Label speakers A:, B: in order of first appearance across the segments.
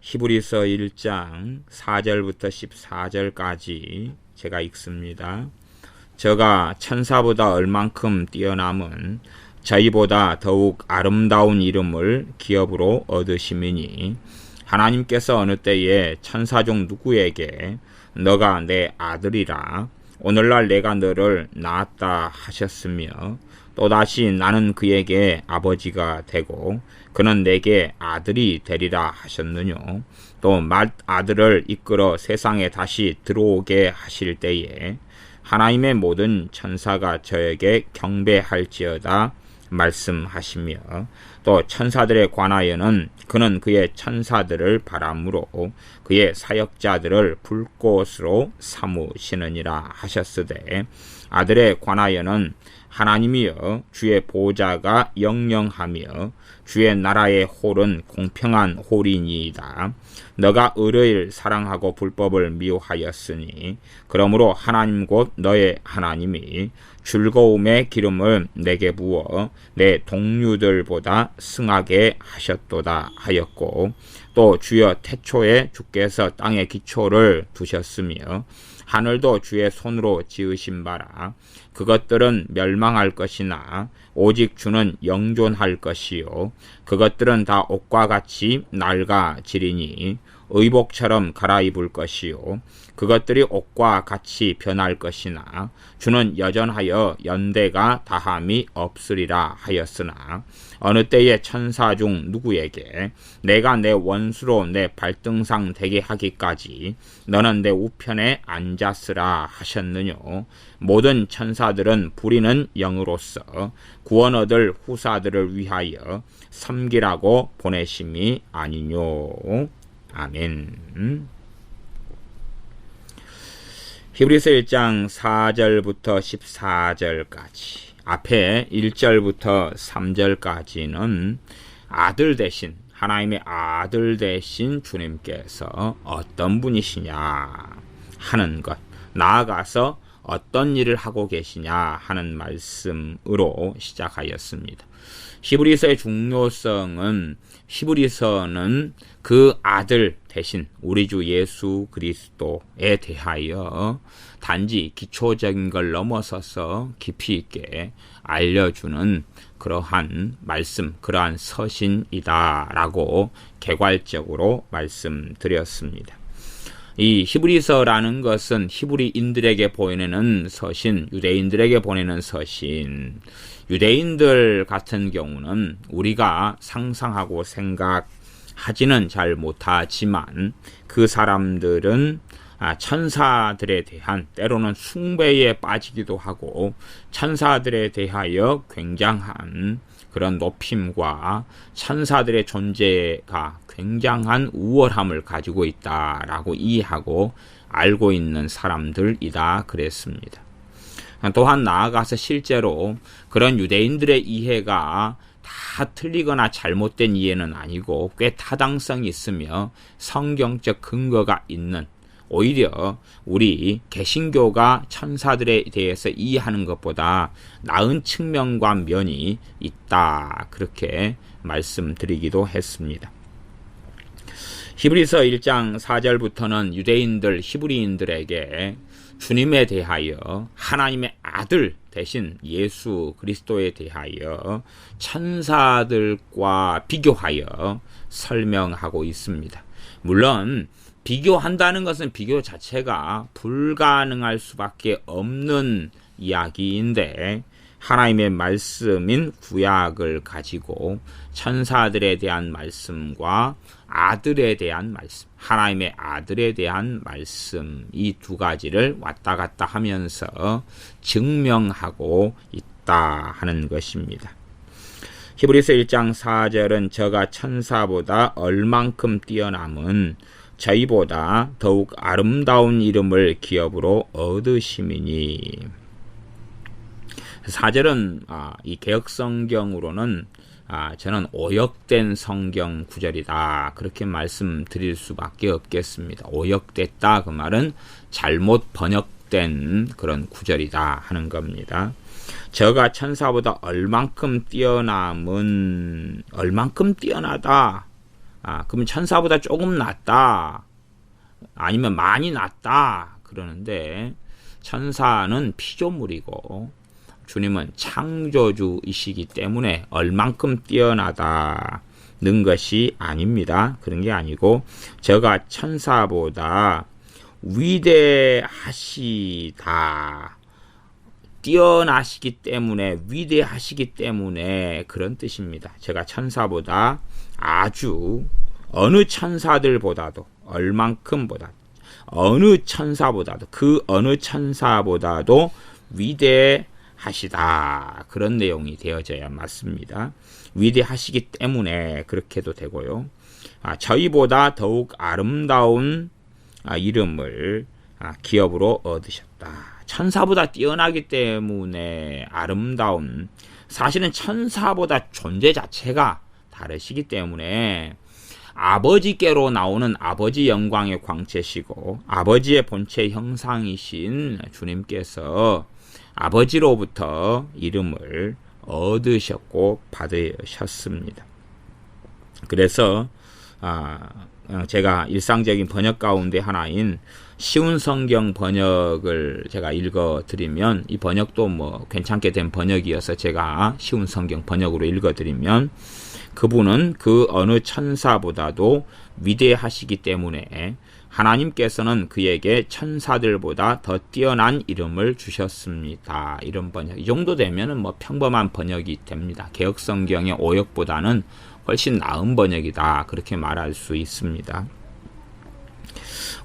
A: 히브리서 1장 4절부터 14절까지 제가 읽습니다. 저가 천사보다 얼만큼 뛰어남은 저희보다 더욱 아름다운 이름을 기업으로 얻으심이니 하나님께서 어느 때에 천사 중 누구에게 너가 내 아들이라 오늘날 내가 너를 낳았다 하셨으며 또다시 나는 그에게 아버지가 되고 그는 내게 아들이 되리라 하셨느뇨. 또 맏아들을 이끌어 세상에 다시 들어오게 하실 때에 하나님의 모든 천사가 저에게 경배할지어다 말씀하시며 또 천사들에 관하여는 그는 그의 천사들을 바람으로 그의 사역자들을 불꽃으로 삼으시느니라 하셨으되 아들에 관하여는 하나님이여 주의 보좌가 영영하며 주의 나라의 홀은 공평한 홀이니이다. 너가 의를 사랑하고 불법을 미워하였으니 그러므로 하나님 곧 너의 하나님이 즐거움의 기름을 내게 부어 내 동류들보다 승하게 하셨도다 하였고 또 주여 태초에 주께서 땅의 기초를 두셨으며 하늘도 주의 손으로 지으신 바라 그것들은 멸망할 것이나 오직 주는 영존할 것이요 그것들은 다 옷과 같이 낡아지리니 의복처럼 갈아입을 것이요 그것들이 옷과 같이 변할 것이나 주는 여전하여 연대가 다함이 없으리라 하였으나 어느 때에 천사 중 누구에게 내가 내 원수로 내 발등상 되게 하기까지 너는 내 우편에 앉았으라 하셨느뇨. 모든 천사들은 부리는 영으로서 구원 얻을 후사들을 위하여 섬기라고 보내심이 아니뇨. 아멘. 히브리서 1장 4절부터 14절까지 앞에 1절부터 3절까지는 아들 대신 하나님의 아들 대신 주님께서 어떤 분이시냐 하는 것, 나아가서 어떤 일을 하고 계시냐 하는 말씀으로 시작하였습니다. 히브리서의 중요성은 히브리서는 그 아들 대신 우리 주 예수 그리스도에 대하여 단지 기초적인 걸 넘어서서 깊이 있게 알려주는 그러한 말씀, 그러한 서신이다라고 개괄적으로 말씀드렸습니다. 이 히브리서라는 것은 히브리인들에게 보내는 서신, 유대인들에게 보내는 서신. 유대인들 같은 경우는 우리가 상상하고 생각하지는 잘 못하지만 그 사람들은 천사들에 대한 때로는 숭배에 빠지기도 하고 천사들에 대하여 굉장한 그런 높임과 천사들의 존재가 굉장한 우월함을 가지고 있다라고 이해하고 알고 있는 사람들이다 그랬습니다. 또한 나아가서 실제로 그런 유대인들의 이해가 다 틀리거나 잘못된 이해는 아니고 꽤 타당성이 있으며 성경적 근거가 있는, 오히려 우리 개신교가 천사들에 대해서 이해하는 것보다 나은 측면과 면이 있다 그렇게 말씀드리기도 했습니다. 히브리서 1장 4절부터는 유대인들, 히브리인들에게 주님에 대하여 하나님의 아들 대신 예수 그리스도에 대하여 천사들과 비교하여 설명하고 있습니다. 물론 비교한다는 것은 비교 자체가 불가능할 수밖에 없는 이야기인데 하나님의 말씀인 구약을 가지고 천사들에 대한 말씀과 아들에 대한 말씀, 하나님의 아들에 대한 말씀, 이 두 가지를 왔다 갔다 하면서 증명하고 있다 하는 것입니다. 히브리서 1장 4절은 저가 천사보다 얼만큼 뛰어남은 저희보다 더욱 아름다운 이름을 기업으로 얻으심이니. 4절은 이 개역성경으로는 저는 오역된 성경 구절이다 그렇게 말씀드릴 수밖에 없겠습니다. 오역됐다 그 말은 잘못 번역된 그런 구절이다 하는 겁니다. 저가 천사보다 얼만큼 뛰어나다 그러면 천사보다 조금 낫다. 아니면 많이 낫다. 그러는데 천사는 피조물이고 주님은 창조주이시기 때문에 얼만큼 뛰어나다는 것이 아닙니다. 그런 게 아니고 저가 천사보다 위대하시다. 뛰어나시기 때문에 위대하시기 때문에 그런 뜻입니다. 제가 천사보다 아주 어느 천사들보다도 얼만큼보다 어느 천사보다도 그 어느 천사보다도 위대하시다. 그런 내용이 되어져야 맞습니다. 위대하시기 때문에 그렇게도 되고요. 저희보다 더욱 아름다운 이름을 기업으로 얻으셨다. 천사보다 뛰어나기 때문에 아름다운, 사실은 천사보다 존재 자체가 다르시기 때문에 아버지께로 나오는 아버지 영광의 광채시고 아버지의 본체 형상이신 주님께서 아버지로부터 이름을 얻으셨고 받으셨습니다. 그래서 제가 일상적인 번역 가운데 하나인 쉬운 성경 번역을 제가 읽어드리면, 이 번역도 뭐 괜찮게 된 번역이어서 제가 쉬운 성경 번역으로 읽어드리면, 그분은 그 어느 천사보다도 위대하시기 때문에 하나님께서는 그에게 천사들보다 더 뛰어난 이름을 주셨습니다. 이런 번역. 이 정도 되면은 뭐 평범한 번역이 됩니다. 개역 성경의 오역보다는 훨씬 나은 번역이다. 그렇게 말할 수 있습니다.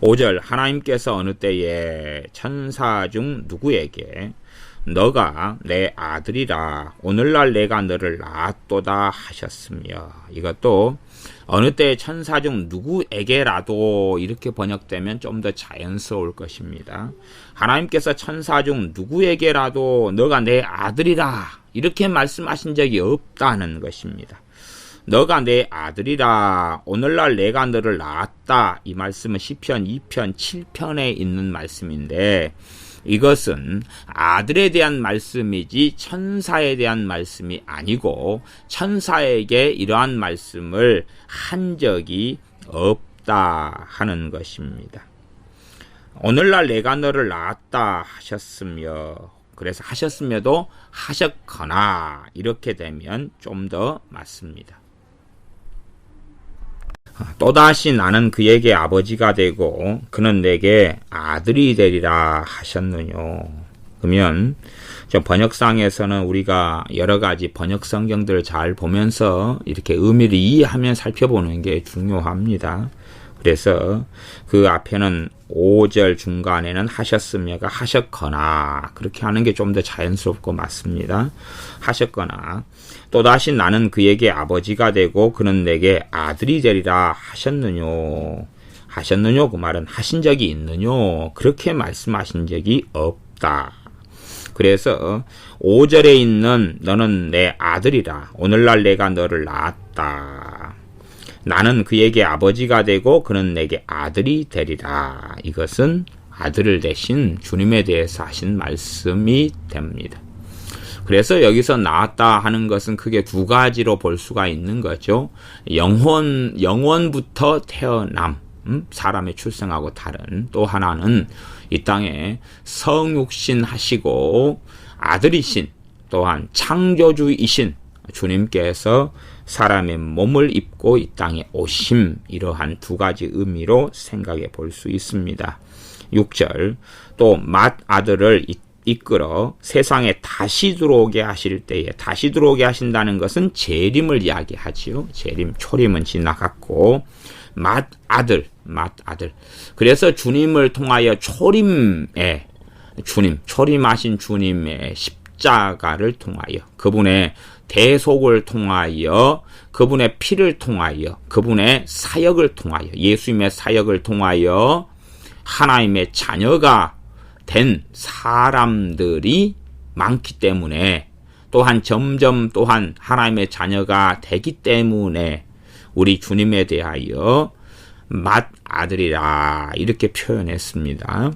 A: 5절, 하나님께서 어느 때에 천사 중 누구에게 너가 내 아들이라 오늘날 내가 너를 낳았도다 하셨으며, 이것도 어느 때에 천사 중 누구에게라도 이렇게 번역되면 좀 더 자연스러울 것입니다. 하나님께서 천사 중 누구에게라도 너가 내 아들이라 이렇게 말씀하신 적이 없다는 것입니다. 너가 내 아들이라 오늘날 내가 너를 낳았다. 이 말씀은 시편 2편 7편에 있는 말씀인데, 이것은 아들에 대한 말씀이지 천사에 대한 말씀이 아니고 천사에게 이러한 말씀을 한 적이 없다 하는 것입니다. 오늘날 내가 너를 낳았다 하셨으며, 그래서 하셨으며도 하셨거나 이렇게 되면 좀 더 맞습니다. 또다시 나는 그에게 아버지가 되고 그는 내게 아들이 되리라 하셨느뇨. 그러면 저 번역상에서는 우리가 여러 가지 번역 성경들을 잘 보면서 이렇게 의미를 이해하며 살펴보는 게 중요합니다. 그래서 그 앞에는 5절 중간에는 하셨으며가 하셨거나 그렇게 하는 게 좀 더 자연스럽고 맞습니다. 하셨거나 또다시 나는 그에게 아버지가 되고 그는 내게 아들이 되리라 하셨느뇨. 하셨느뇨 그 말은 하신 적이 있느뇨. 그렇게 말씀하신 적이 없다. 그래서 5절에 있는 너는 내 아들이라 오늘날 내가 너를 낳았다. 나는 그에게 아버지가 되고 그는 내게 아들이 되리라. 이것은 아들을 대신 주님에 대해서 하신 말씀이 됩니다. 그래서 여기서 낳았다 하는 것은 크게 두 가지로 볼 수가 있는 거죠. 영원부터 태어남, 사람의 출생하고 다른, 또 하나는 이 땅에 성육신 하시고 아들이신 또한 창조주이신 주님께서 사람의 몸을 입고 이 땅에 오심, 이러한 두 가지 의미로 생각해 볼 수 있습니다. 6절, 또 맏아들을 이끌어 세상에 다시 들어오게 하실 때에, 다시 들어오게 하신다는 것은 재림을 이야기하지요. 재림, 초림은 지나갔고 맏아들. 그래서 주님을 통하여 초림의 주님, 초림하신 주님의 십자가를 통하여, 그분의 대속을 통하여, 그분의 피를 통하여, 그분의 사역을 통하여, 예수님의 사역을 통하여 하나님의 자녀가 된 사람들이 많기 때문에, 또한 점점 또한 하나님의 자녀가 되기 때문에 우리 주님에 대하여 맏아들이라 이렇게 표현했습니다.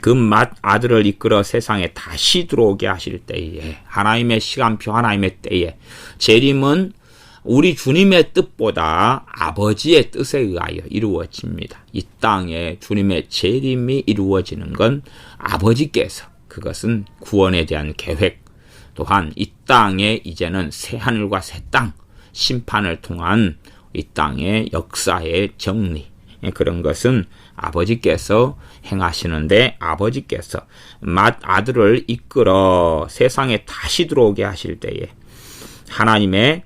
A: 그 맏아들을 이끌어 세상에 다시 들어오게 하실 때에, 하나님의 시간표, 하나님의 때에, 재림은 우리 주님의 뜻보다 아버지의 뜻에 의하여 이루어집니다. 이 땅에 주님의 재림이 이루어지는 건 아버지께서, 그것은 구원에 대한 계획, 또한 이 땅에 이제는 새 하늘과 새 땅, 심판을 통한 이 땅의 역사의 정리, 그런 것은 아버지께서 행하시는데, 아버지께서 아들을 이끌어 세상에 다시 들어오게 하실 때에 하나님의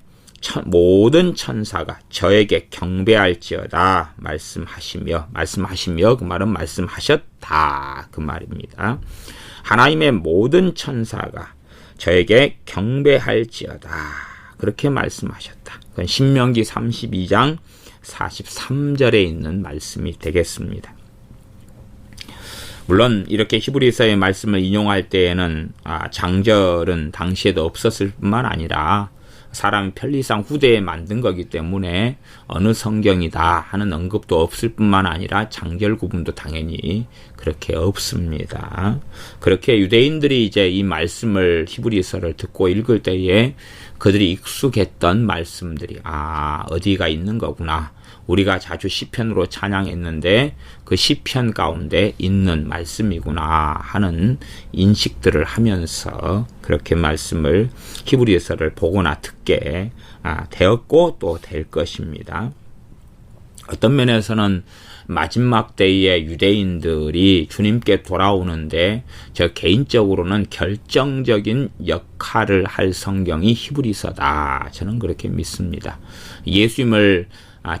A: 모든 천사가 저에게 경배할지어다 말씀하시며 그 말은 말씀하셨다 그 말입니다. 하나님의 모든 천사가 저에게 경배할지어다 그렇게 말씀하셨다. 그건 신명기 32장 43절에 있는 말씀이 되겠습니다. 물론 이렇게 히브리서의 말씀을 인용할 때에는 장절은 당시에도 없었을 뿐만 아니라 사람이 편리상 후대에 만든 거기 때문에 어느 성경이다 하는 언급도 없을 뿐만 아니라 장절 구분도 당연히 그렇게 없습니다. 그렇게 유대인들이 이제 이 말씀을 히브리서를 듣고 읽을 때에 그들이 익숙했던 말씀들이 어디가 있는 거구나. 우리가 자주 시편으로 찬양했는데 그 시편 가운데 있는 말씀이구나 하는 인식들을 하면서 그렇게 말씀을 히브리서를 보거나 듣게 되었고 또 될 것입니다. 어떤 면에서는 마지막 때의 유대인들이 주님께 돌아오는데 저 개인적으로는 결정적인 역할을 할 성경이 히브리서다. 저는 그렇게 믿습니다. 예수님을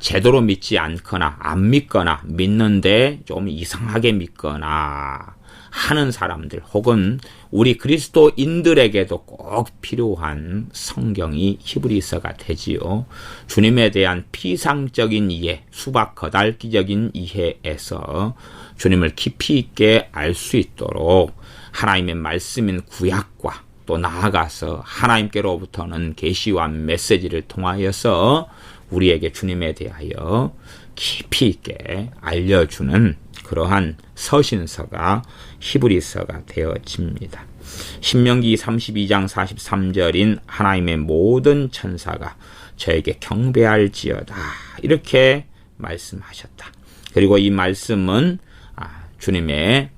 A: 제대로 믿지 않거나 안 믿거나 믿는데 좀 이상하게 믿거나 하는 사람들 혹은 우리 그리스도인들에게도 꼭 필요한 성경이 히브리서가 되지요. 주님에 대한 피상적인 이해, 수박 거달기적인 이해에서 주님을 깊이 있게 알 수 있도록 하나님의 말씀인 구약과 또 나아가서 하나님께로부터는 계시와 메시지를 통하여서 우리에게 주님에 대하여 깊이 있게 알려주는 그러한 서신서가 히브리서가 되어집니다. 신명기 32장 43절인 하나님의 모든 천사가 저에게 경배할지어다 이렇게 말씀하셨다. 그리고 이 말씀은 주님의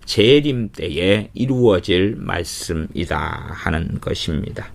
A: 재림 때에 이루어질 말씀이다 하는 것입니다.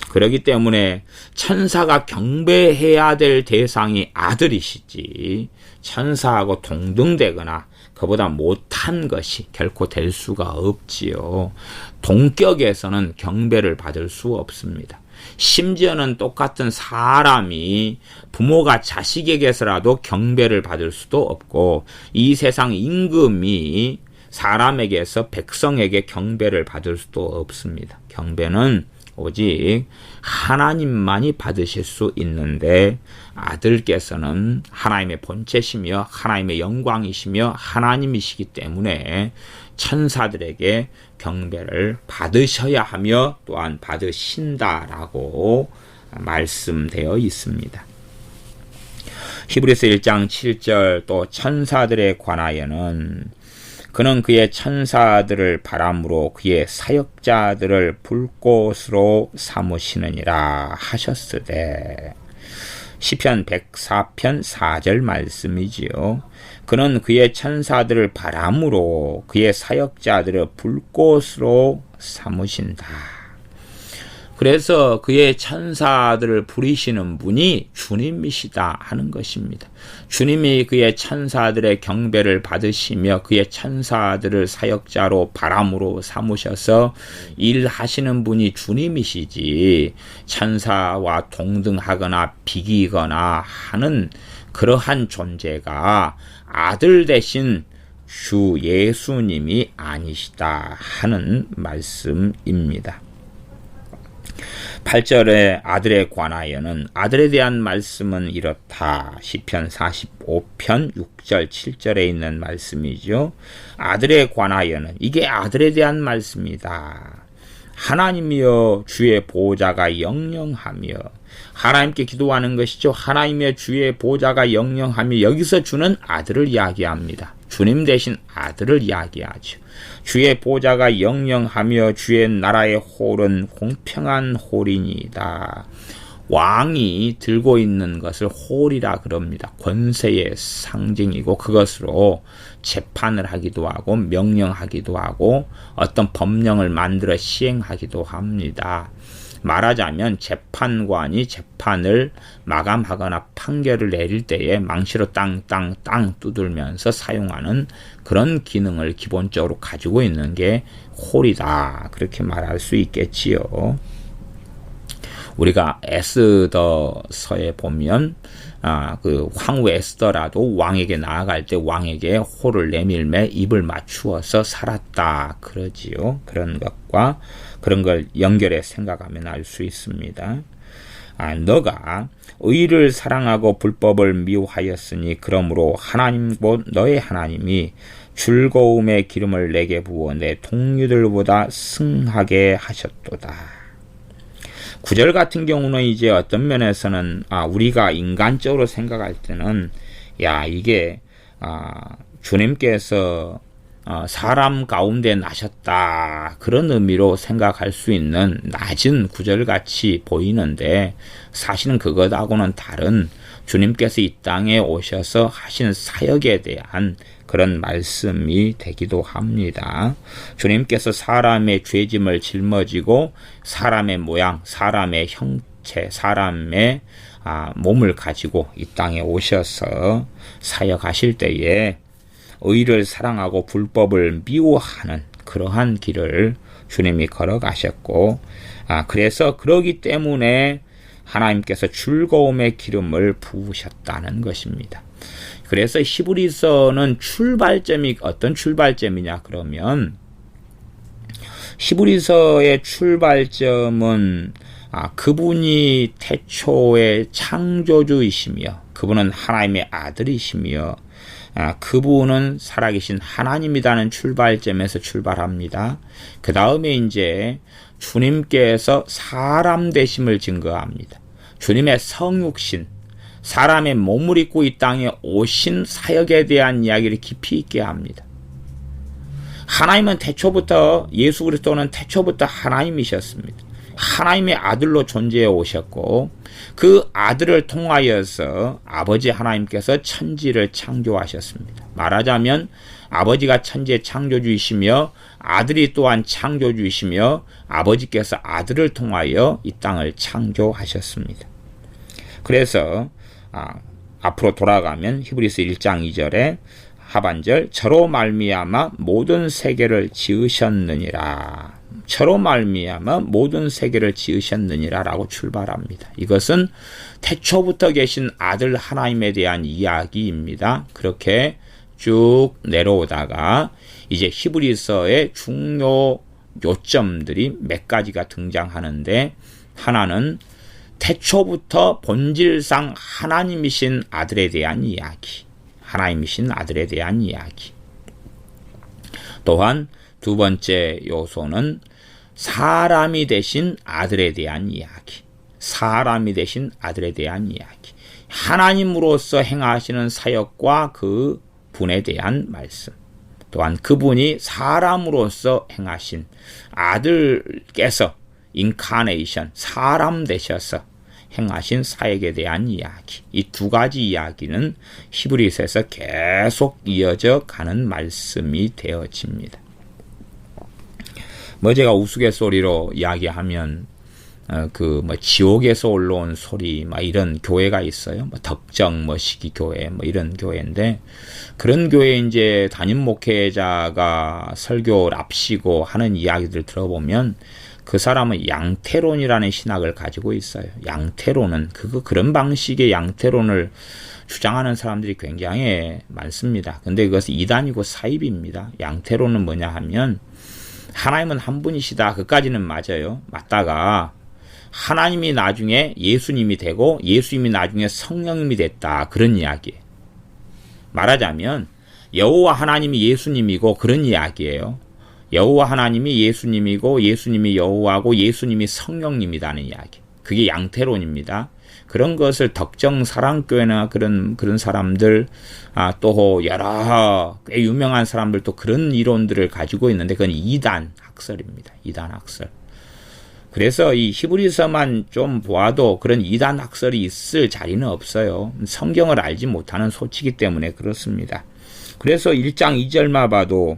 A: 그렇기 때문에 천사가 경배해야 될 대상이 아들이시지 천사하고 동등되거나 그보다 못한 것이 결코 될 수가 없지요. 동격에서는 경배를 받을 수 없습니다. 심지어는 똑같은 사람이 부모가 자식에게서라도 경배를 받을 수도 없고 이 세상 임금이 사람에게서 백성에게 경배를 받을 수도 없습니다. 경배는 오직 하나님만이 받으실 수 있는데 아들께서는 하나님의 본체시며 하나님의 영광이시며 하나님이시기 때문에 천사들에게 경배를 받으셔야 하며 또한 받으신다라고 말씀되어 있습니다. 히브리서 1장 7절 또 천사들에 관하여는 그는 그의 천사들을 바람으로 그의 사역자들을 불꽃으로 삼으시느니라 하셨으되 시편 104편 4절 말씀이지요. 그는 그의 천사들을 바람으로 그의 사역자들을 불꽃으로 삼으신다. 그래서 그의 천사들을 부리시는 분이 주님이시다 하는 것입니다. 주님이 그의 천사들의 경배를 받으시며 그의 천사들을 사역자로 바람으로 삼으셔서 일하시는 분이 주님이시지 천사와 동등하거나 비기거나 하는 그러한 존재가 아들 대신 주 예수님이 아니시다 하는 말씀입니다. 8절에 아들에 관하여는 아들에 대한 말씀은 이렇다. 시편 45편 6절 7절에 있는 말씀이죠. 아들에 관하여는 이게 아들에 대한 말씀이다. 하나님이여 주의 보호자가 영영하며 하나님께 기도하는 것이죠. 하나님의 주의 보호자가 영영하며 여기서 주는 아들을 이야기합니다. 주님 대신 아들을 이야기하죠. 주의 보좌가 영영하며 주의 나라의 홀은 공평한 홀이니이다. 왕이 들고 있는 것을 홀이라 그럽니다. 권세의 상징이고 그것으로 재판을 하기도 하고 명령하기도 하고 어떤 법령을 만들어 시행하기도 합니다. 말하자면 재판관이 재판을 마감하거나 판결을 내릴 때에 망치로 땅 두들면서 사용하는 그런 기능을 기본적으로 가지고 있는 게 홀이다. 그렇게 말할 수 있겠지요. 우리가 에스더서에 보면 그 황후 에스더라도 왕에게 나아갈 때 왕에게 홀을 내밀매 입을 맞추어서 살았다 그러지요. 그런 것과 그런 걸 연결해 생각하면 알 수 있습니다. 너가 의를 사랑하고 불법을 미워하였으니 그러므로 하나님 곧 너의 하나님이 즐거움의 기름을 내게 부어 내 동류들보다 승하게 하셨도다. 9절 같은 경우는 이제 어떤 면에서는 우리가 인간적으로 생각할 때는 이게 주님께서 사람 가운데 나셨다 그런 의미로 생각할 수 있는 낮은 구절같이 보이는데 사실은 그것하고는 다른 주님께서 이 땅에 오셔서 하신 사역에 대한 그런 말씀이 되기도 합니다. 주님께서 사람의 죄짐을 짊어지고 사람의 모양, 사람의 형체, 사람의 몸을 가지고 이 땅에 오셔서 사역하실 때에 의를 사랑하고 불법을 미워하는 그러한 길을 주님이 걸어가셨고 그래서 그러기 때문에 하나님께서 즐거움의 기름을 부으셨다는 것입니다. 그래서 히브리서는 출발점이 어떤 출발점이냐 그러면 히브리서의 출발점은 그분이 태초의 창조주이시며 그분은 하나님의 아들이시며 그분은 살아계신 하나님이라는 출발점에서 출발합니다. 그 다음에 이제 주님께서 사람 되심을 증거합니다. 주님의 성육신, 사람의 몸을 입고 이 땅에 오신 사역에 대한 이야기를 깊이 있게 합니다. 하나님은 태초부터 예수 그리스도는 태초부터 하나님이셨습니다. 하나님의 아들로 존재해 오셨고 그 아들을 통하여서 아버지 하나님께서 천지를 창조하셨습니다. 말하자면 아버지가 천지의 창조주이시며 아들이 또한 창조주이시며 아버지께서 아들을 통하여 이 땅을 창조하셨습니다. 그래서 앞으로 돌아가면 히브리서 1장 2절에 하반절 저로 말미암아 모든 세계를 지으셨느니라. 저로 말미암아 모든 세계를 지으셨느니라 라고 출발합니다. 이것은 태초부터 계신 아들 하나님에 대한 이야기입니다. 그렇게 쭉 내려오다가 이제 히브리서의 중요 요점들이 몇 가지가 등장하는데 하나는 태초부터 본질상 하나님이신 아들에 대한 이야기, 하나님이신 아들에 대한 이야기. 또한 두 번째 요소는 사람이 되신 아들에 대한 이야기, 사람이 되신 아들에 대한 이야기, 하나님으로서 행하시는 사역과 그 분에 대한 말씀, 또한 그분이 사람으로서 행하신 아들께서 인카네이션, 사람 되셔서 행하신 사역에 대한 이야기, 이 두 가지 이야기는 히브리서에서 계속 이어져 가는 말씀이 되어집니다. 제가 우스갯소리로 이야기하면 지옥에서 올라온 소리 이런 교회가 있어요. 덕정 시기 교회 이런 교회인데 그런 교회 이제 담임 목회자가 설교 랍시고 하는 이야기들 들어보면 그 사람은 양태론이라는 신학을 가지고 있어요. 양태론은 그런 방식의 양태론을 주장하는 사람들이 굉장히 많습니다. 근데 그것은 이단이고 사입입니다. 양태론은 뭐냐 하면 하나님은 한 분이시다. 그까지는 맞아요. 맞다가 하나님이 나중에 예수님이 되고 예수님이 나중에 성령님이 됐다. 그런 이야기예요. 말하자면 여호와 하나님이 예수님이고 그런 이야기예요. 여호와 하나님이 예수님이고 예수님이 여호와고 예수님이 성령님이라는 이야기. 그게 양태론입니다. 그런 것을 덕정사랑교회나 그런 사람들 또 여러 꽤 유명한 사람들도 그런 이론들을 가지고 있는데 그건 이단 학설입니다. 이단 학설. 그래서 이 히브리서만 좀 보아도 그런 이단 학설이 있을 자리는 없어요. 성경을 알지 못하는 소치기 때문에 그렇습니다. 그래서 1장 2절만 봐도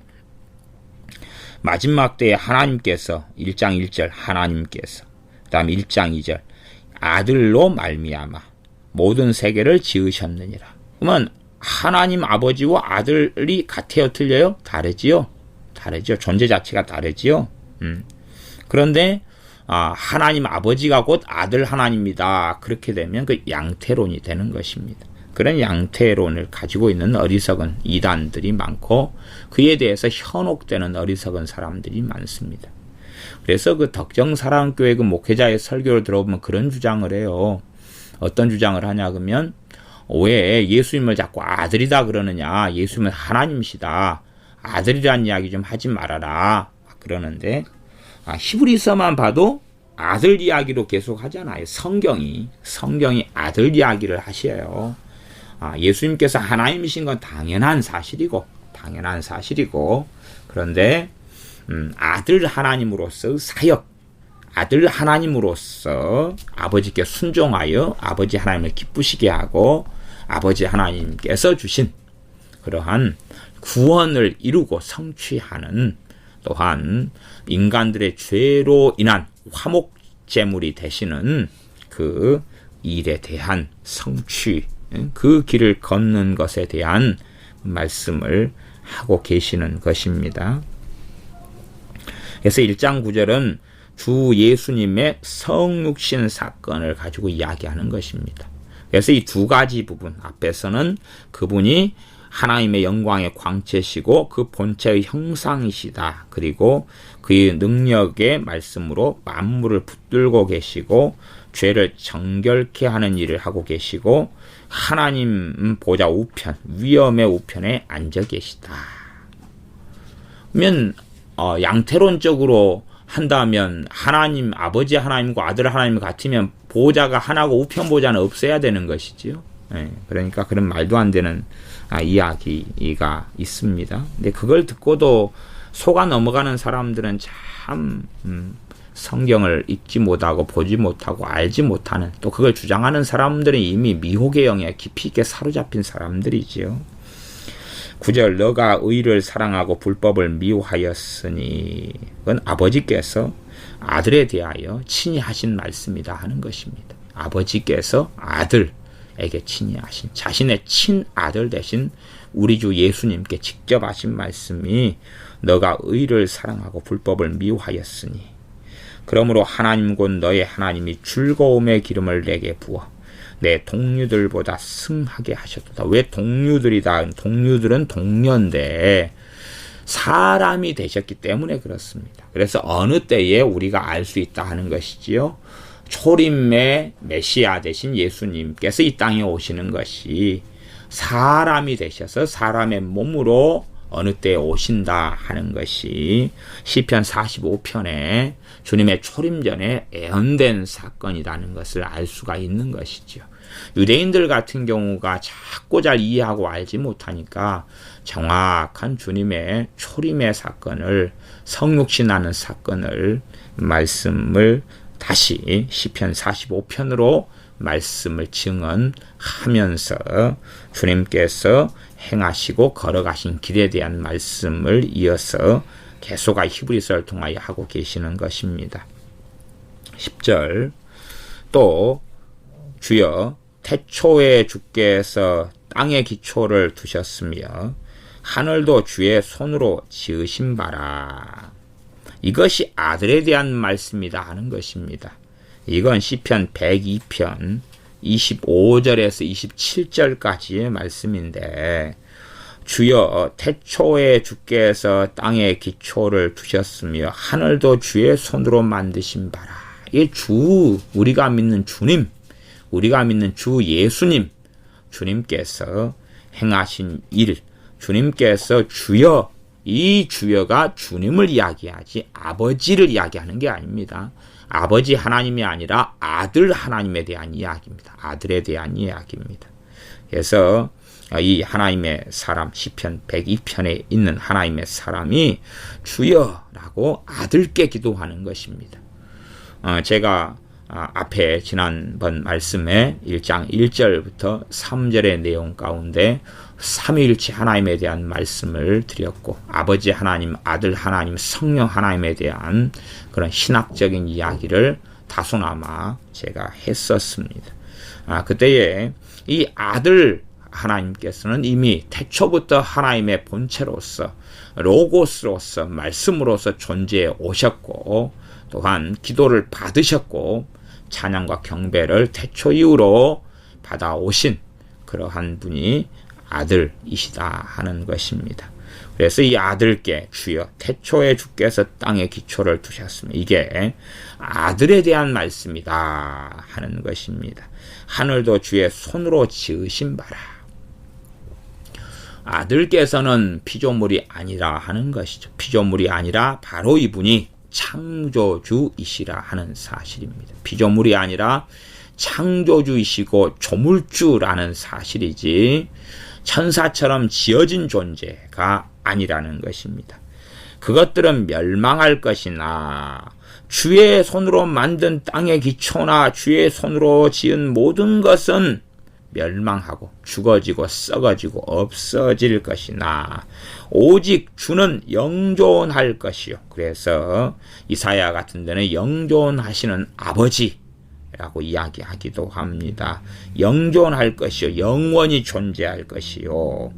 A: 마지막 때에 하나님께서 1장 1절 하나님께서 그 다음 1장 2절 아들로 말미암아 모든 세계를 지으셨느니라. 그러면 하나님 아버지와 아들이 같아요? 틀려요? 다르지요? 다르죠. 존재 자체가 다르지요. 그런데 하나님 아버지가 곧 아들 하나님이다. 그렇게 되면 그 양태론이 되는 것입니다. 그런 양태론을 가지고 있는 어리석은 이단들이 많고 그에 대해서 현혹되는 어리석은 사람들이 많습니다. 그래서 그 덕정사랑교회 그 목회자의 설교를 들어보면 그런 주장을 해요. 어떤 주장을 하냐 그러면 왜 예수님을 자꾸 아들이다 그러느냐. 예수님은 하나님이시다. 아들이란 이야기 좀 하지 말아라. 그러는데 히브리서만 봐도 아들 이야기로 계속 하잖아요. 성경이 아들 이야기를 하셔요. 예수님께서 하나님이신 건 당연한 사실이고 그런데 아들 하나님으로서 사역, 아들 하나님으로서 아버지께 순종하여 아버지 하나님을 기쁘시게 하고 아버지 하나님께서 주신 그러한 구원을 이루고 성취하는 또한 인간들의 죄로 인한 화목제물이 되시는 그 일에 대한 성취, 그 길을 걷는 것에 대한 말씀을 하고 계시는 것입니다. 그래서 1장 9절은 주 예수님의 성육신 사건을 가지고 이야기하는 것입니다. 그래서 이 두 가지 부분 앞에서는 그분이 하나님의 영광의 광채시고 그 본체의 형상이시다. 그리고 그의 능력의 말씀으로 만물을 붙들고 계시고 죄를 정결케 하는 일을 하고 계시고 하나님 보좌 우편, 위엄의 우편에 앉아 계시다. 그러면 양태론적으로 한다면 하나님, 아버지 하나님과 아들 하나님 같으면 보좌가 하나고 우편 보좌는 없어야 되는 것이지요. 그러니까 그런 말도 안 되는 이야기가 있습니다. 근데 그걸 듣고도 속아 넘어가는 사람들은 참 성경을 읽지 못하고 보지 못하고 알지 못하는, 또 그걸 주장하는 사람들은 이미 미혹의 영에 깊이 있게 사로잡힌 사람들이지요. 9절 너가 의를 사랑하고 불법을 미워하였으니 그건 아버지께서 아들에 대하여 친히 하신 말씀이다 하는 것입니다. 아버지께서 아들에게 친히 하신, 자신의 친아들 대신 우리 주 예수님께 직접 하신 말씀이 너가 의를 사랑하고 불법을 미워하였으니 그러므로 하나님 곧 너의 하나님이 즐거움의 기름을 내게 부어 내 동류들보다 승하게 하셨도다. 왜 동류들이다? 동류들은 동료인데 사람이 되셨기 때문에 그렇습니다. 그래서 어느 때에 우리가 알 수 있다 하는 것이지요. 초림의 메시아 되신 예수님께서 이 땅에 오시는 것이 사람이 되셔서 사람의 몸으로 어느 때에 오신다 하는 것이 시편 45편에 주님의 초림 전에 예언된 사건이라는 것을 알 수가 있는 것이죠. 유대인들 같은 경우가 자꾸 잘 이해하고 알지 못하니까 정확한 주님의 초림의 사건을, 성육신하는 사건을 말씀을 다시 시편 45편으로 말씀을 증언하면서 주님께서 행하시고 걸어가신 길에 대한 말씀을 이어서 계속아 히브리서를 통하여 하고 계시는 것입니다. 10절 또 주여 태초에 주께서 땅의 기초를 두셨으며 하늘도 주의 손으로 지으신 바라. 이것이 아들에 대한 말씀이다 하는 것입니다. 이건 시편 102편 25절에서 27절까지의 말씀인데 주여 태초에 주께서 땅의 기초를 두셨으며 하늘도 주의 손으로 만드신 바라. 이 주, 우리가 믿는 주님, 우리가 믿는 주 예수님, 주님께서 행하신 일, 주님께서 주여, 이 주여가 주님을 이야기하지 아버지를 이야기하는 게 아닙니다. 아버지 하나님이 아니라 아들 하나님에 대한 이야기입니다. 아들에 대한 이야기입니다. 그래서 이 하나님의 사람, 시편 102편에 있는 하나님의 사람이 주여라고 아들께 기도하는 것입니다. 제가 앞에 지난번 말씀에 1장 1절부터 3절의 내용 가운데 삼위일체 하나님에 대한 말씀을 드렸고 아버지 하나님, 아들 하나님, 성령 하나님에 대한 그런 신학적인 이야기를 다소나마 제가 했었습니다. 그때에 이 아들 하나님께서는 이미 태초부터 하나님의 본체로서 로고스로서 말씀으로서 존재해 오셨고 또한 기도를 받으셨고 찬양과 경배를 태초 이후로 받아오신 그러한 분이 아들이시다 하는 것입니다. 그래서 이 아들께 주여 태초에 주께서 땅에 기초를 두셨습니다. 이게 아들에 대한 말씀이다 하는 것입니다. 하늘도 주의 손으로 지으신 바라. 아들께서는 피조물이 아니라 하는 것이죠. 피조물이 아니라 바로 이분이 창조주이시라 하는 사실입니다. 피조물이 아니라 창조주이시고 조물주라는 사실이지 천사처럼 지어진 존재가 아니라는 것입니다. 그것들은 멸망할 것이나 주의 손으로 만든 땅의 기초나 주의 손으로 지은 모든 것은 멸망하고 죽어지고 썩어지고 없어질 것이나 오직 주는 영존할 것이요. 그래서 이사야 같은 데는 영존하시는 아버지라고 이야기하기도 합니다. 영존할 것이요. 영원히 존재할 것이요.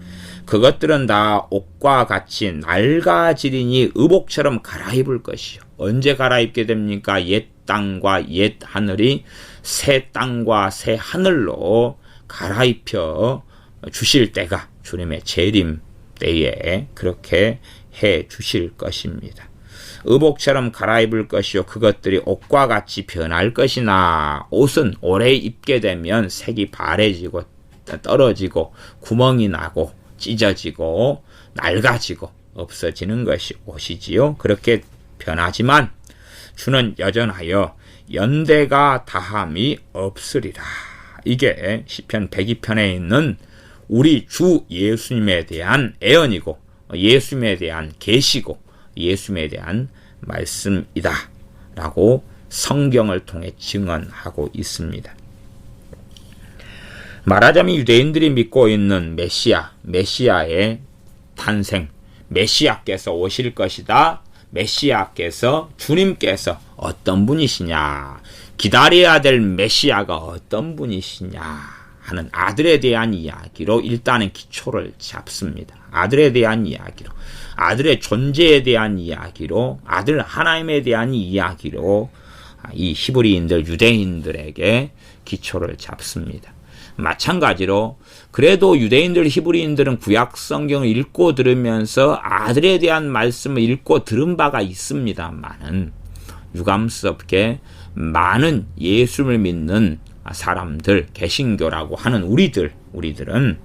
A: 그것들은 다 옷과 같이 낡아지리니 의복처럼 갈아입을 것이요. 언제 갈아입게 됩니까? 옛 땅과 옛 하늘이 새 땅과 새 하늘로 갈아입혀 주실 때가 주님의 재림 때에 그렇게 해 주실 것입니다. 의복처럼 갈아입을 것이요 그것들이 옷과 같이 변할 것이나 옷은 오래 입게 되면 색이 바래지고 떨어지고 구멍이 나고 찢어지고 낡아지고 없어지는 것이 옷이지요. 그렇게 변하지만 주는 여전하여 연대가 다함이 없으리라. 이게 시편 102편에 있는 우리 주 예수님에 대한 애언이고 예수님에 대한 계시고 예수님에 대한 말씀이다 라고 성경을 통해 증언하고 있습니다. 말하자면 유대인들이 믿고 있는 메시아의 탄생, 메시아께서 오실 것이다. 메시아께서 주님께서 어떤 분이시냐, 기다려야 될 메시아가 어떤 분이시냐 하는 아들에 대한 이야기로 일단은 기초를 잡습니다. 아들에 대한 이야기로, 아들의 존재에 대한 이야기로, 아들 하나님에 대한 이야기로 이 히브리인들, 유대인들에게 기초를 잡습니다. 마찬가지로 그래도 유대인들, 히브리인들은 구약 성경을 읽고 들으면서 아들에 대한 말씀을 읽고 들은 바가 있습니다만은 유감스럽게 많은 예수를 믿는 사람들, 개신교라고 하는 우리들은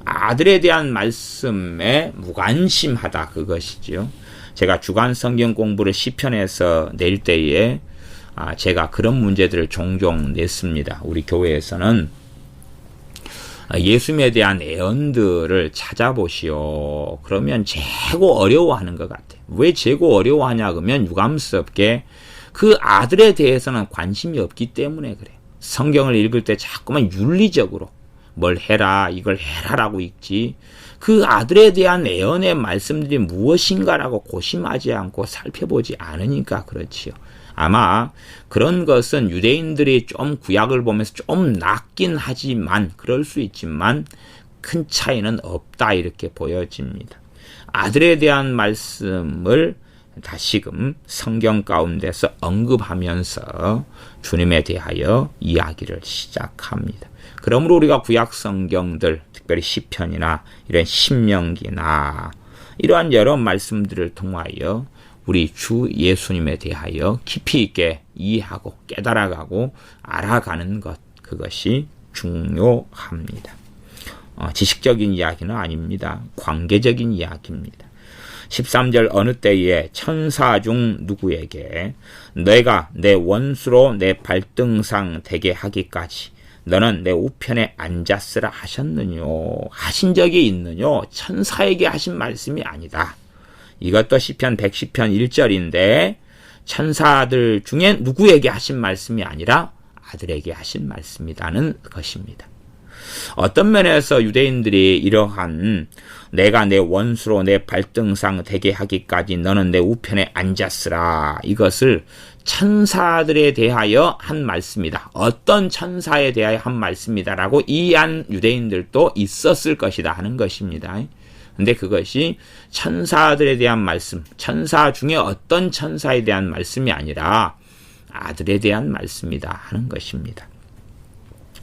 A: 아들에 대한 말씀에 무관심하다 그것이지요. 제가 주간 성경 공부를 시편에서 낼 때에 제가 그런 문제들을 종종 냈습니다. 우리 교회에서는 예수님에 대한 애언들을 찾아보시오. 그러면 재고 어려워하는 것 같아요. 왜 재고 어려워하냐 그러면 유감스럽게 그 아들에 대해서는 관심이 없기 때문에 그래요. 성경을 읽을 때 자꾸만 윤리적으로 뭘 해라, 이걸 해라라고 읽지 그 아들에 대한 애언의 말씀들이 무엇인가라고 고심하지 않고 살펴보지 않으니까 그렇지요. 아마 그런 것은 유대인들이 좀 구약을 보면서 좀 낫긴 하지만 그럴 수 있지만 큰 차이는 없다 이렇게 보여집니다. 아들에 대한 말씀을 다시금 성경 가운데서 언급하면서 주님에 대하여 이야기를 시작합니다. 그러므로 우리가 구약 성경들, 특별히 시편이나 이런 신명기나 이러한 여러 말씀들을 통하여 우리 주 예수님에 대하여 깊이 있게 이해하고 깨달아가고 알아가는 것, 그것이 중요합니다. 지식적인 이야기는 아닙니다. 관계적인 이야기입니다. 13절 어느 때에 천사 중 누구에게 내가 내 원수로 내 발등상 되게 하기까지 너는 내 우편에 앉았으라 하셨느뇨. 하신 적이 있느뇨. 천사에게 하신 말씀이 아니다. 이것도 시편 110편 1절인데 천사들 중에 누구에게 하신 말씀이 아니라 아들에게 하신 말씀이라는 것입니다. 어떤 면에서 유대인들이 이러한 내가 내 원수로 내 발등상 되게 하기까지 너는 내 우편에 앉았으라, 이것을 천사들에 대하여 한 말씀이다, 어떤 천사에 대하여 한 말씀이다 라고 이해한 유대인들도 있었을 것이다 하는 것입니다. 근데 그것이 천사들에 대한 말씀, 천사 중에 어떤 천사에 대한 말씀이 아니라 아들에 대한 말씀이다 하는 것입니다.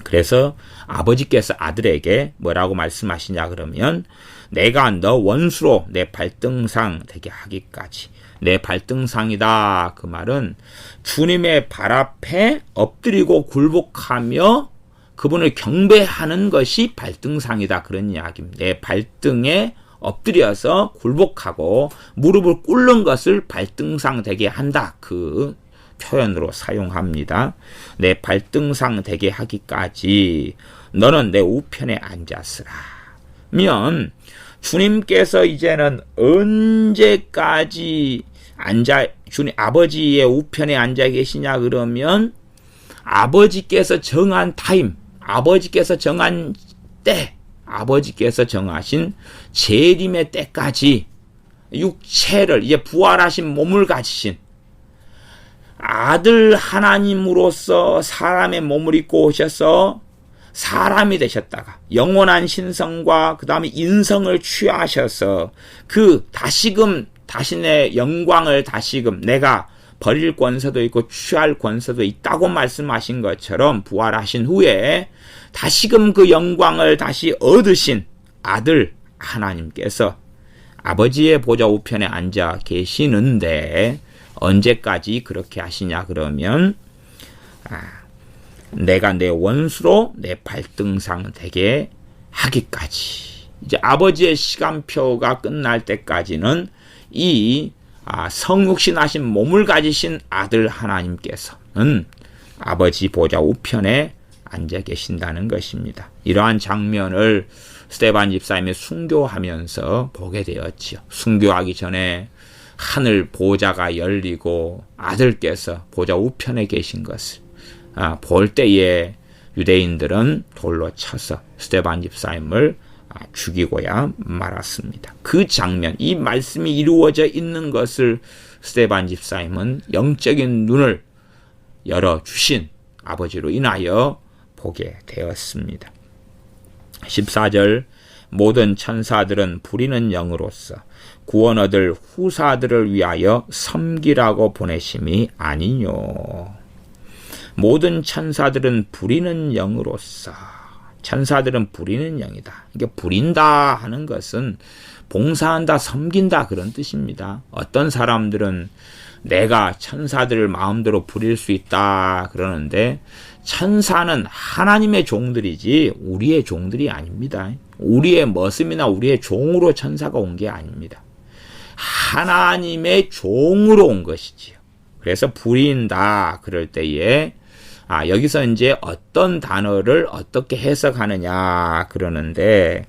A: 그래서 아버지께서 아들에게 뭐라고 말씀하시냐 그러면, 내가 너 원수로 내 발등상 되게 하기까지, 내 발등상이다, 그 말은 주님의 발 앞에 엎드리고 굴복하며 그분을 경배하는 것이 발등상이다, 그런 이야기입니다. 내 발등에 엎드려서 굴복하고 무릎을 꿇는 것을 발등상 되게 한다, 그 표현으로 사용합니다. 내 발등상 되게 하기까지 너는 내 우편에 앉았으라. 면 주님께서 이제는 언제까지 주님 아버지의 우편에 앉아 계시냐 그러면, 아버지께서 정한 타임, 아버지께서 정한 때, 아버지께서 정하신 재림의 때까지 육체를, 이제 부활하신 몸을 가지신 아들 하나님으로서 사람의 몸을 입고 오셔서 사람이 되셨다가 영원한 신성과 그 다음에 인성을 취하셔서 그 다시금 자신의 영광을 다시금 내가 버릴 권세도 있고 취할 권세도 있다고 말씀하신 것처럼 부활하신 후에 다시금 그 영광을 다시 얻으신 아들 하나님께서 아버지의 보좌 우편에 앉아 계시는데, 언제까지 그렇게 하시냐 그러면, 내가 내 원수로 내 발등상 되게 하기까지, 이제 아버지의 시간표가 끝날 때까지는 이 성육신하신 몸을 가지신 아들 하나님께서는 아버지 보좌 우편에 앉아 계신다는 것입니다. 이러한 장면을 스데반 집사님이 순교하면서 보게 되었지요. 순교하기 전에 하늘 보좌가 열리고 아들께서 보좌 우편에 계신 것을 볼 때에 유대인들은 돌로 쳐서 스데반 집사님을 죽이고야 말았습니다. 그 장면, 이 말씀이 이루어져 있는 것을 스데반 집사님은 영적인 눈을 열어주신 아버지로 인하여 보게 되었습니다. 14절, 모든 천사들은 부리는 영으로서 구원 얻을 후사들을 위하여 섬기라고 보내심이 아니뇨. 모든 천사들은 부리는 영으로서, 천사들은 부리는 영이다. 이게 부린다 하는 것은 봉사한다, 섬긴다, 그런 뜻입니다. 어떤 사람들은 내가 천사들을 마음대로 부릴 수 있다 그러는데, 천사는 하나님의 종들이지 우리의 종들이 아닙니다. 우리의 머슴이나 우리의 종으로 천사가 온 게 아닙니다. 하나님의 종으로 온 것이지요. 그래서 부린다 그럴 때에 여기서 이제 어떤 단어를 어떻게 해석하느냐 그러는데,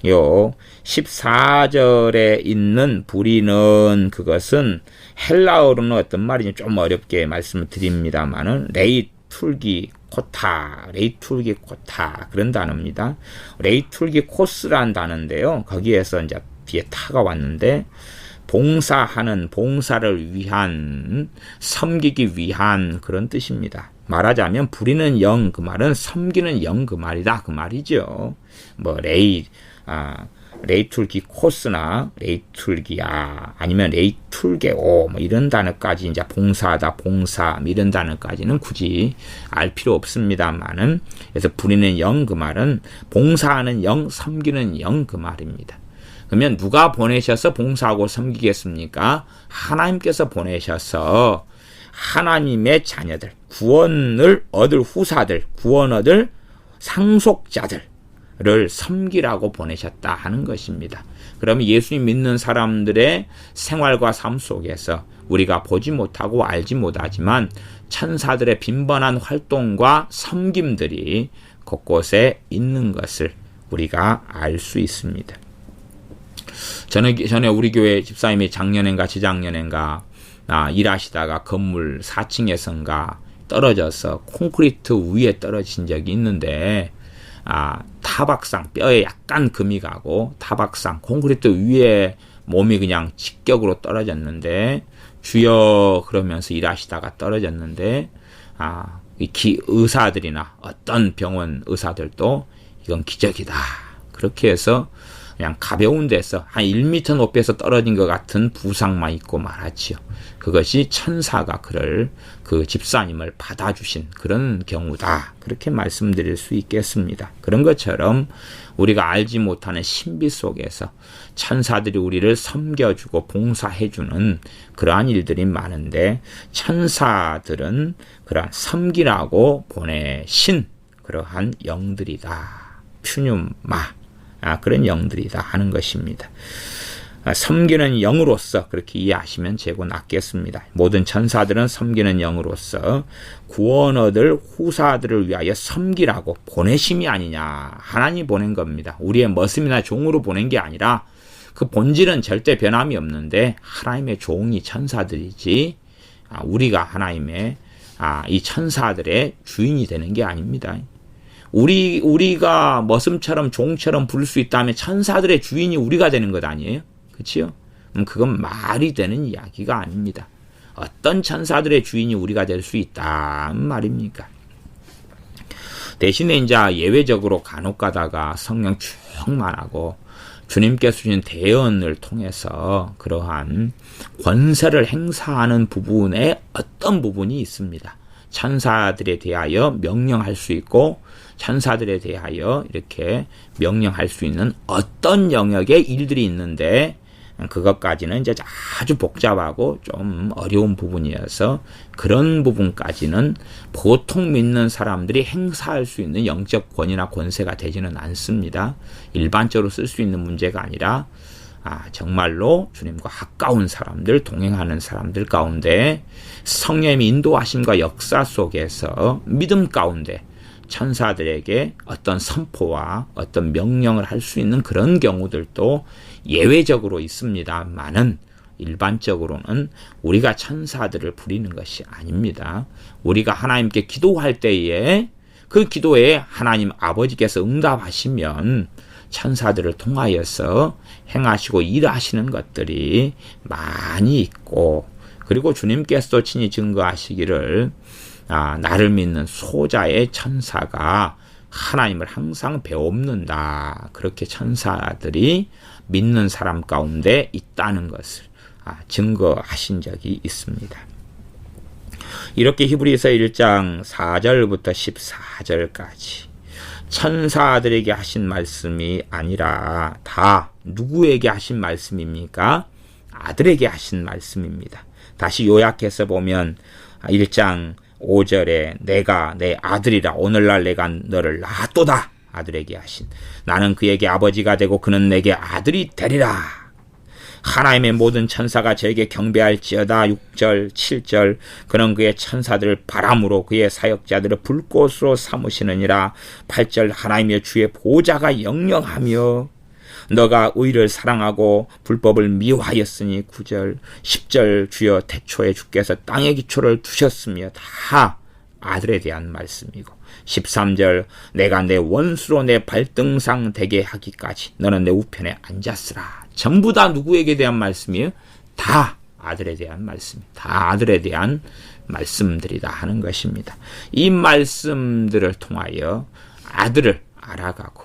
A: 요 14절에 있는 부리는 그것은 헬라어로는 어떤 말인지 좀 어렵게 말씀을 드립니다만은 레이툴기 코타 그런 단어입니다. 레이툴기 코스란 단어인데요. 거기에서 이제 뒤에 타가 왔는데, 봉사하는, 봉사를 위한, 섬기기 위한 그런 뜻입니다. 말하자면 부리는 영, 그 말은 섬기는 영, 그 말이다, 그 말이죠. 뭐 레이툴기 코스나 레이툴기야 아니면 레이툴게오 뭐 이런 단어까지, 이제 봉사하다, 봉사 이런 단어까지는 굳이 알 필요 없습니다만은, 그래서 부리는 영, 그 말은 봉사하는 영, 섬기는 영, 그 말입니다. 그러면 누가 보내셔서 봉사하고 섬기겠습니까? 하나님께서 보내셔서 하나님의 자녀들, 구원을 얻을 후사들, 구원 얻을 상속자들을 섬기라고 보내셨다 하는 것입니다. 그러면 예수님 믿는 사람들의 생활과 삶 속에서 우리가 보지 못하고 알지 못하지만 천사들의 빈번한 활동과 섬김들이 곳곳에 있는 것을 우리가 알 수 있습니다. 전에 우리 교회 집사님이 작년인가 재작년인가 일하시다가 건물 4층에선가 떨어져서 콘크리트 위에 떨어진 적이 있는데 타박상, 뼈에 약간 금이 가고 타박상, 콘크리트 위에 몸이 그냥 직격으로 떨어졌는데 주여 그러면서 일하시다가 떨어졌는데 의사들이나 어떤 병원 의사들도 이건 기적이다 그렇게 해서 그냥 가벼운 데서 한 1m 높이에서 떨어진 것 같은 부상만 있고 말았지요. 그것이 천사가 그 집사님을 받아주신 그런 경우다. 그렇게 말씀드릴 수 있겠습니다. 그런 것처럼 우리가 알지 못하는 신비 속에서 천사들이 우리를 섬겨주고 봉사해주는 그러한 일들이 많은데 천사들은 그러한 섬기라고 보내신 그러한 영들이다. 퓨뉴마. 그런 영들이다 하는 것입니다. 섬기는 영으로서 그렇게 이해하시면 제고 낫겠습니다. 모든 천사들은 섬기는 영으로서 구원 얻을 후사들을 위하여 섬기라고 보내심이 아니냐. 하나님 보낸 겁니다. 우리의 머슴이나 종으로 보낸 게 아니라 그 본질은 절대 변함이 없는데 하나님의 종이 천사들이지 우리가 하나님의 이 천사들의 주인이 되는 게 아닙니다. 우리가 머슴처럼 종처럼 부를 수 있다면 천사들의 주인이 우리가 되는 것 아니에요? 그렇죠? 그건 말이 되는 이야기가 아닙니다. 어떤 천사들의 주인이 우리가 될 수 있다 말입니까? 대신에 이제 예외적으로 간혹 가다가 성령 충만하고 주님께서 주신 대언을 통해서 그러한 권세를 행사하는 부분에 어떤 부분이 있습니다. 천사들에 대하여 명령할 수 있고 천사들에 대하여 이렇게 명령할 수 있는 어떤 영역의 일들이 있는데 그것까지는 이제 아주 복잡하고 좀 어려운 부분이어서 그런 부분까지는 보통 믿는 사람들이 행사할 수 있는 영적 권위나 권세가 되지는 않습니다. 일반적으로 쓸 수 있는 문제가 아니라 정말로 주님과 가까운 사람들, 동행하는 사람들 가운데 성령의 인도하심과 역사 속에서 믿음 가운데 천사들에게 어떤 선포와 어떤 명령을 할 수 있는 그런 경우들도 예외적으로 있습니다만은 일반적으로는 우리가 천사들을 부리는 것이 아닙니다. 우리가 하나님께 기도할 때에 그 기도에 하나님 아버지께서 응답하시면 천사들을 통하여서 행하시고 일하시는 것들이 많이 있고 그리고 주님께서도 친히 증거하시기를 나를 믿는 소자의 천사가 하나님을 항상 배웁는다. 그렇게 천사들이 믿는 사람 가운데 있다는 것을 증거하신 적이 있습니다. 이렇게 히브리서 1장 4절부터 14절까지 천사들에게 하신 말씀이 아니라 다 누구에게 하신 말씀입니까? 아들에게 하신 말씀입니다. 다시 요약해서 보면 1장 5절에 내가 내 아들이라 오늘날 내가 너를 낳았도다 아들에게 하신 나는 그에게 아버지가 되고 그는 내게 아들이 되리라. 하나님의 모든 천사가 저에게 경배할지어다. 6절 7절 그는 그의 천사들을 바람으로 그의 사역자들을 불꽃으로 삼으시느니라. 8절 하나님의 주의 보좌가 영영하며 너가 의를 사랑하고 불법을 미워하였으니 9절 10절 주여 태초에 주께서 땅의 기초를 두셨으며 다 아들에 대한 말씀이고 13절 내가 내 원수로 내 발등상 되게 하기까지 너는 내 우편에 앉았으라. 전부 다 누구에게 대한 말씀이에요? 다 아들에 대한 말씀, 다 아들에 대한 말씀들이다 하는 것입니다. 이 말씀들을 통하여 아들을 알아가고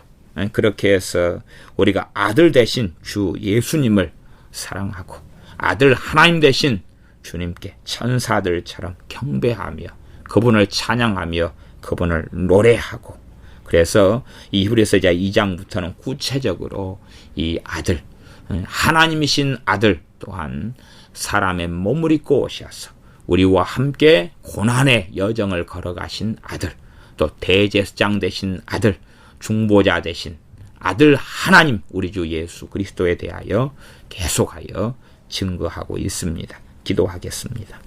A: 그렇게 해서 우리가 아들 대신 주 예수님을 사랑하고 아들 하나님 대신 주님께 천사들처럼 경배하며 그분을 찬양하며 그분을 노래하고 그래서 이 히브리서 2장부터는 구체적으로 이 아들 하나님이신 아들 또한 사람의 몸을 입고 오셔서 우리와 함께 고난의 여정을 걸어가신 아들 또 대제사장 되신 아들 중보자 되신 아들 하나님 우리 주 예수 그리스도에 대하여 계속하여 증거하고 있습니다. 기도하겠습니다.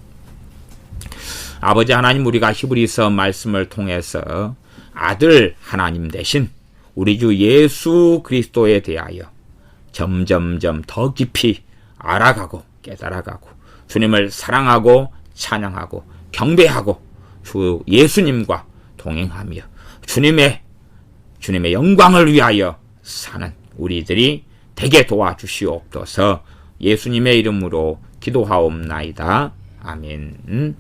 A: 아버지 하나님 우리가 히브리서 말씀을 통해서 아들 하나님 대신 우리 주 예수 그리스도에 대하여 점점점 더 깊이 알아가고 깨달아가고 주님을 사랑하고 찬양하고 경배하고 주 예수님과 동행하며 주님의 영광을 위하여 사는 우리들이 되게 도와주시옵소서. 예수님의 이름으로 기도하옵나이다. 아멘.